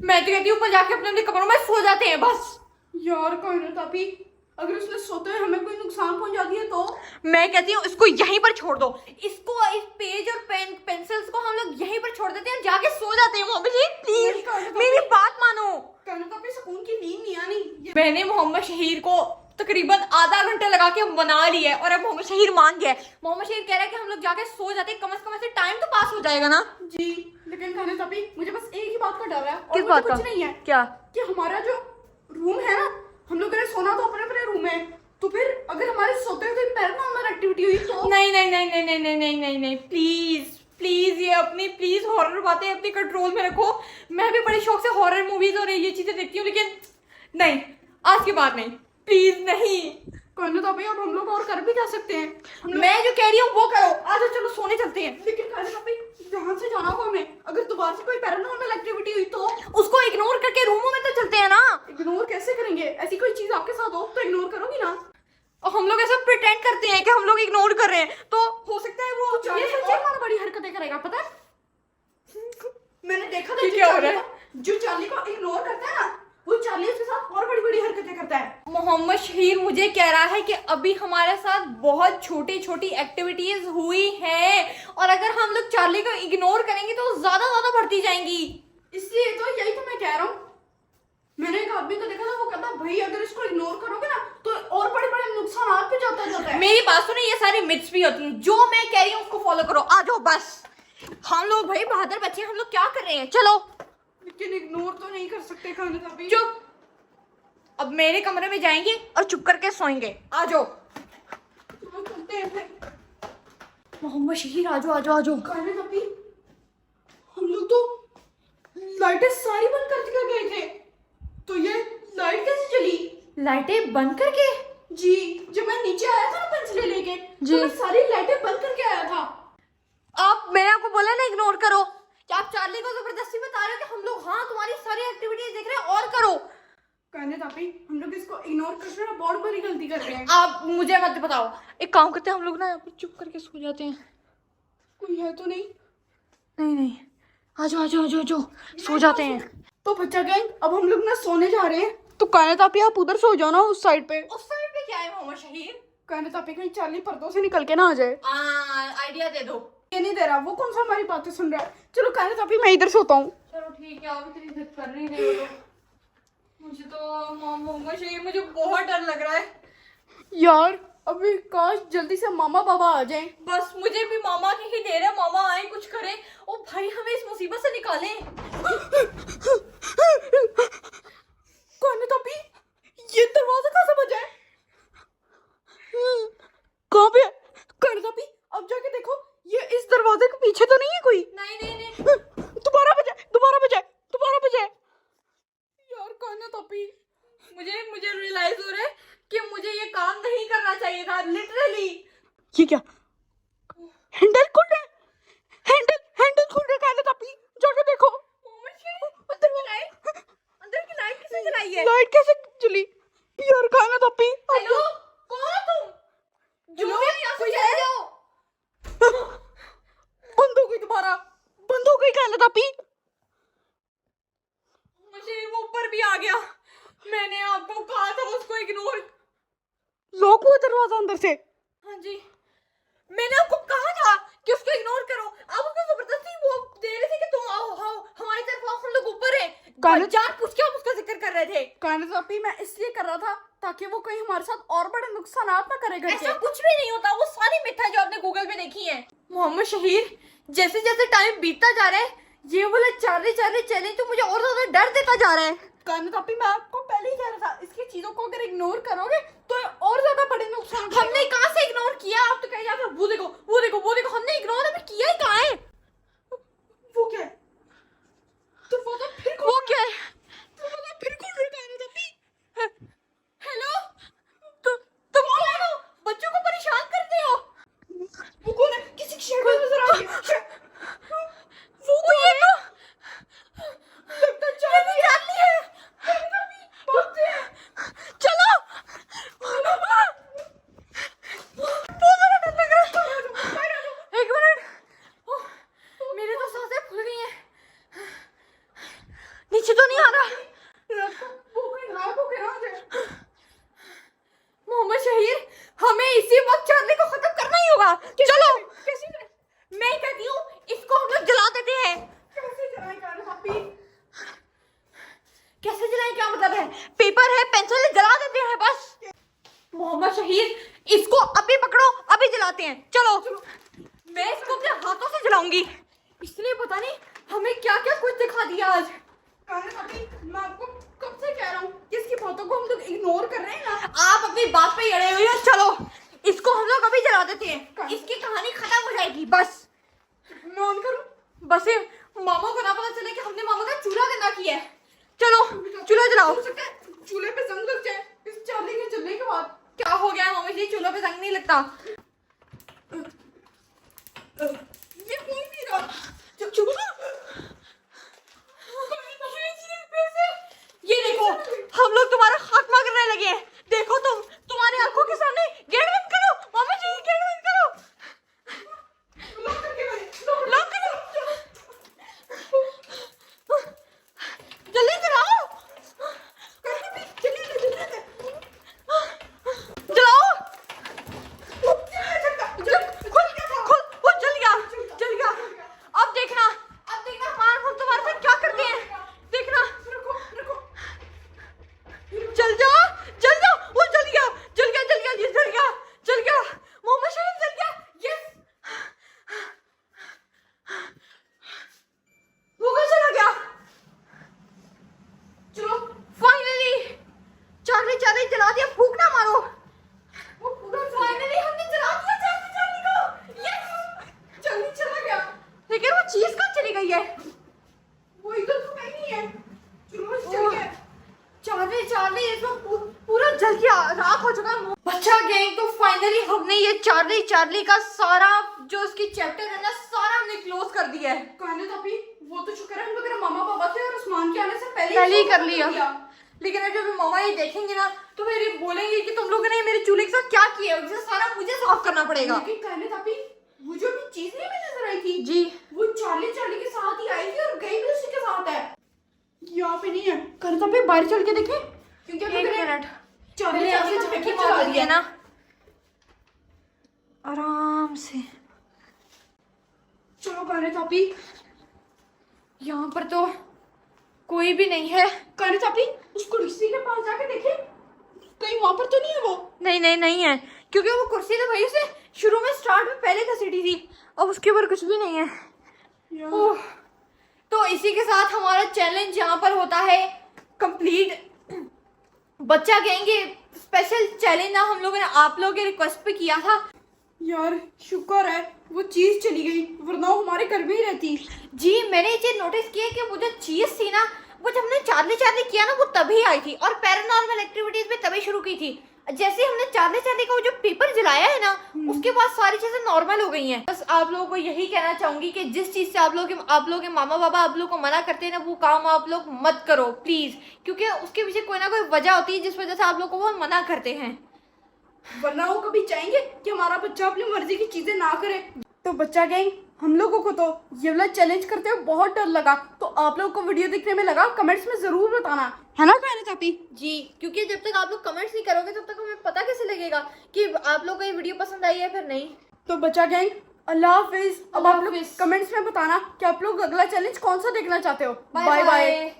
मैं तो कहती हूँ ऊपर जाके अपने अपने कमरों में सो जाते हैं बस। यार कोई ना तापी, अगर उसने सोते हुए हमें कोई नुकसान पहुंचा दिया तो? मैं कहती हूँ इसको यहीं पर छोड़ दो, इसको इस पेज और पेंसिल्स को हम लोग यहीं पर छोड़ देते हैं, जाके सो जाते हैं। मोहम्मद शहीर प्लीज मेरी बात मानो। कहने तापी सुकून की नींद नहीं आनी। मैंने मोहम्मद शहीर को तकरीबन आधा घंटा लगा के बना लिया है और अब मोहम्मद शहीर मान गया है। मोहम्मद शहीर कह रहा है कि हम लोग जाके सो जाते हैं, कम से कम ऐसे टाइम तो पास हो जाएगा ना। जी लेकिन कहने तापी मुझे बस एक ही बात का डर है, और किस मुझे बात का? कुछ नहीं है। क्या? कि हमारा जो रूम है ना, हम लोग अगर सोना तो अपने अपने रूम में, तो फिर अगर हमारे सोते हुए कोई पैरानॉर्मल एक्टिविटी हुई तो? नहीं नहीं नहीं नहीं नहीं नहीं नहीं नहीं नहीं, प्लीज प्लीज ये अपनी प्लीज हॉरर बातें अपनी कंट्रोल में रखो। मैं भी बड़े शौक से हॉरर मूवीज और ये चीजें देखती हूँ, लेकिन नहीं, आज के बाद नहीं, प्लीज नहीं। कहने तापी अब हम लोग और कर भी जा सकते हैं। मैं जो कह रही हूँ वो करो, आज चलो सोने चलते हैं। लेकिन कहने तापी ध्यान से जाना होगा हमें, अगर दोबारा से कोई पैरानॉर्मल एक्टिविटी हुई तो? उसको इग्नोर करके रूमों में तो चलते हैं ना। इग्नोर कैसे करेंगे? ऐसी कोई चीज आपके साथ हो तो इग्नोर करोगी ना? और हम लोग ऐसा प्रिटेंड करते हैं कि हम लोग इग्नोर कर रहे हैं, तो हो सकता है वो ये सच्ची और बड़ी हरकतें करेगा, पता है? मैंने देखा था ये क्या हो रहा है? जो चार्ली को इग्नोर करता है ना, वो चार्ली उसके साथ और बड़ी बड़ी हरकतें करता है। मोहम्मद शहीर मुझे कह रहा है कि अभी हमारे साथ बहुत छोटी छोटी एक्टिविटीज हुई हैं और अगर हम लोग चार्ली को इग्नोर करेंगे तो ज्यादा ज्यादा बढ़ती जाएंगी। इसलिए तो यही तो मैं कह रहा हूँ। मैंने एक आदमी को देखा था, वो कहता भाई अगर इसको इग्नोर करोगे ना तो और बड़े बड़े नुकसान पे जाता है। मेरी बात सुनो, ये सारी मिथ्स भी होती हैं, जो मैं कह रही हूँ उसको फॉलो करो। आ जाओ बस, हम लोग भाई बहादुर बच्चे, हम लोग क्या कर रहे हैं, चलो। लेकिन इग्नोर तो नहीं कर सकते खाने का भी। चुप, अब मेरे कमरे में जाएंगे और चुप करके सोएंगे। आ जाओ चलते हैं फिर। मोहम्मद शहीर, आ जाओ आ जाओ आ जाओ। खाने का भी हम लोग तो लाइटें सारी बंद कर गए थे, तो ये लाइट कैसे चली? लाइटें बंद करके? जी जब मैं नीचे आया था ना पेंसिल लेके, जी। तो मैं सारी लाइटें बंद करके आया था। मैंने आपको बोला ना इग्नोर करो, क्या आप चार्ली को जबरदस्ती बता रहे हो कि हम लोग हाँ तुम्हारी सारी एक्टिविटीज देख रहे हैं और करो? कहने तापी हम लोग इसको इग्नोर कर रहे हैं, बहुत बड़ी गलती कर रहे हैं। आप मुझे मत बताओ, एक काम करते हैं हम लोग ना यहाँ पर चुप करके सो जाते हैं। कोई है तो नहीं? नहीं नहीं, आ जाओ आ जाओ आ जाओ आ जाओ, सो जाते हैं। तो बच्चा गैंग अब हम लोग ना सोने जा रहे हैं, तो कहने तापी आप उधर सो जाओ ना, उस साइड पे। उस साइड पे क्या है मोहम्मद शहीर? कहने तापी कहीं चार्ली पर्दों से निकल के ना आ जाए। आइडिया दे दो। ये नहीं दे रहा, वो कौन सा हमारी बातें सुन रहा है। चलो कहने तापी मैं इधर सोता हूँ। चलो ठीक है, आप इतनी जिद कर रही नहीं हो तो। मुझे तो मोहम्मद शहीर, मुझे बहुत डर लग रहा है यार अभी काश जल्दी से मामा बाबा आ जाएं। बस। मुझे भी मामा की ही देर है, मामा आए कुछ करें, ओ भाई हमें इस मुसीबत से निकालें। कहने तापी ये दरवाजा कहाँ से बजा है? कहाँ पे? कहने तापी अब जाके देखो, ये इस दरवाजे के पीछे तो नहीं है कोई? नहीं नहीं नहीं, दोबारा बजाए, दोबारा बजाए, दोबारा बजाए। यार कहने तापी मुझे रियलाइज हो रहा है कि मुझे ये काम नहीं करना चाहिए था, लिटरली। ये क्या? हैंडल खुल रहा है, हैंडल खुल रहा है। कहने तापी जाके देखो। अंदर की लाइट किसने जलाई है? लाइट कैसे चली? यार कहने तापी हेलो, कौन हो तुम? जो हेलो, भी है यहाँ से कोई चले है? जाओ। बंद हो गई, दोबारा बंद हो गई। कहने तापी मुझे वो ऊपर भी आ गया, मैंने आपको कहा था उसको इग्नोर। लॉक हुआ दरवाजा अंदर से। हाँ जी, मैंने आपको कहा था कि उसको इग्नोर करो, आप उसको जबरदस्ती वो दे रहे थे कि तुम आओ हमारी तरफ आओ, हम लोग ऊपर हैं। जान पूछ के आप उसका जिक्र कर रहे थे। कहने तापी मैं इसलिए कर रहा था ताकि वो कहीं हमारे साथ और बड़े नुकसान ना करे घर ऐसा के। कुछ भी नहीं होता, वो सारी मिथ है जो आपने गूगल पे देखी है। मोहम्मद शहीर, जैसे जैसे टाइम बीतता जा रहा है, ये वाला चार्ली चार्ली चैलेंज तो मुझे और ज्यादा डर देता जा रहा है। कहने तापी मैं आपको पहले ही कह रहा था, इसकी चीजों को अगर इग्नोर करोगे तो और ज्यादा बड़े नुकसान। हमने कहाँ से इग्नोर किया? आप तो कह जाते वो देखो वो देखो वो देखो, हमने इग्नोर अभी किया ही कहाँ है? वो क्या है? दरवाजा फिर वो क्या है? दरवाजा फिर खुल रहा है। कहने तापी हेलो, तुम कौन हो? बच्चों को परेशान करते हो? वो कौन है? किसी की शक्ल नजर आ रही है। वो ये तो लगता है चार्ली है। कहने तापी भागते हैं। चलो। बहुत ज्यादा डर लग रहा है। एक मिनट, मेरे तो सांसें फूल गई हैं। बातों को हम लोग इग्नोर कर रहे हैं ना। आप अपनी बात पे ही अड़े हुए हो। चलो इसको हम लोग अभी जला देते हैं, इसकी कहानी खत्म हो जाएगी बस। मैं ऑन करूं? बस ये मामा को ना पता चले कि हमने मामा का चूल्हा गंदा किया है। चलो चूल्हा जलाओ। हो सकता है चूल्हे पे जंग लग जाए इस चार्ली के चलने के बाद। क्या हो गया मामा जी, चूल्हा पे जंग नहीं लगता। ये कोई नहीं रहा। ये देखो हम लोग तुम्हारा खात्मा करने लगे हैं। देखो तुम्हारी आंखों के सामने। गेट बंद करो मामा जी, गेट बंद करो। लॉक करो, जल्दी चलाओ, जलाओ। खुद जल गया। अब देखना हमारे हम तुम्हारे साथ क्या करते हैं, देखना। जल जाओ। वो जल गया। मोहम्मद शरीफ जल गया। यस, वो कहाँ चला गया? चलो फाइनली चार्ली जला दिया। फूक ना मारो। वो पूरा फाइनली हमने जला दिया चार्ली को। यस, चार्ली चला गया। लेकिन वो चीज कहाँ चली गई है? वो इधर तो कहीं नहीं है। चलो बस चल गया। चार्ली इसमें पूरा जल गया, राख हो चुका है। बच्चा गैंग, तो फाइनली हमने ये चार्ली का सारा जो उसकी चैप्टर है ना, सारा हमने क्लोज कर दिया है। कहने तो अभी वो तो शुक्र है हम लोग मामा पापा थे और उस्मान के आने से पहले ही इसको कर खत्म लिया। लेकिन अब जब मामा ये देखेंगे ना तो फिर ये बोलेंगे कि तुम लोगों ने मेरे चूल्हे के साथ क्या किया, उसे सारा मुझे साफ करना पड़ेगा। लेकिन कहने तो अभी वो जो भी चीज नहीं में नजर आई थी जी, वो चार्ली के साथ ही आई थी और गई भी उसी के साथ है। यहाँ पे नहीं है। कहने तो अभी बाहर चल के देखें, क्योंकि एक मिनट चार्ली ऐसे से झटके मार दिया ना आराम से। चलो कहने तो अभी यहाँ पर तो कोई भी नहीं है। कहने तो अभी उस कुर्सी के पास जाके देखें, कहीं वहां पर तो नहीं है वो। नहीं है, क्योंकि वो कुर्सी तो भाई उसे शुरू में स्टार्ट में पहले घसीटी थी, अब उसके ऊपर कुछ भी नहीं है। ओह, तो इसी के साथ हमारा चैलेंज यहाँ पर होता है कंप्लीट। बच्चा कहेंगे स्पेशल चैलेंज ना हम लोगों ने आप लोगों के रिक्वेस्ट पे किया था। यार शुक्र है वो चीज चली गई, वरना वो हमारे घर में ही रहती। जी, मैंने ये चीज नोटिस की है कि वो जो चीज थी ना, वो जब हमने चार्ली किया ना, वो तभी आई थी और पैरानॉर्मल एक्टिविटीज भी तभी शुरू की थी। जैसे हमने चार्ली का वो जो पेपर जलाया है ना, उसके बाद सारी चीजें नॉर्मल हो गई हैं। बस आप लोगों को यही कहना चाहूंगी कि जिस चीज से आप लोग के मामा बाबा आप लोग को मना करते हैं ना, वो काम आप लोग मत करो प्लीज, क्योंकि उसके पीछे कोई ना कोई वजह होती है जिस वजह से आप लोग को वो मना करते हैं। वरना वो कभी चाहेंगे कि हमारा बच्चा अपनी मर्जी की चीजें ना करे। तो बच्चा गैंग, हम लोगों को तो ये वाला चैलेंज करते हुए बहुत डर लगा, तो आप लोगों को वीडियो देखने में लगा कमेंट्स में जरूर बताना, है ना कहने चापी जी, क्योंकि जब तक आप लोग कमेंट्स नहीं करोगे तब तक हमें पता कैसे लगेगा कि आप लोग को ये वीडियो पसंद आई है फिर नहीं। तो बच्चा गैंग, अल्लाह हाफिज। अब आप लोग कमेंट्स में बताना कि आप लोग अगला चैलेंज कौन सा देखना चाहते हो। Bye bye.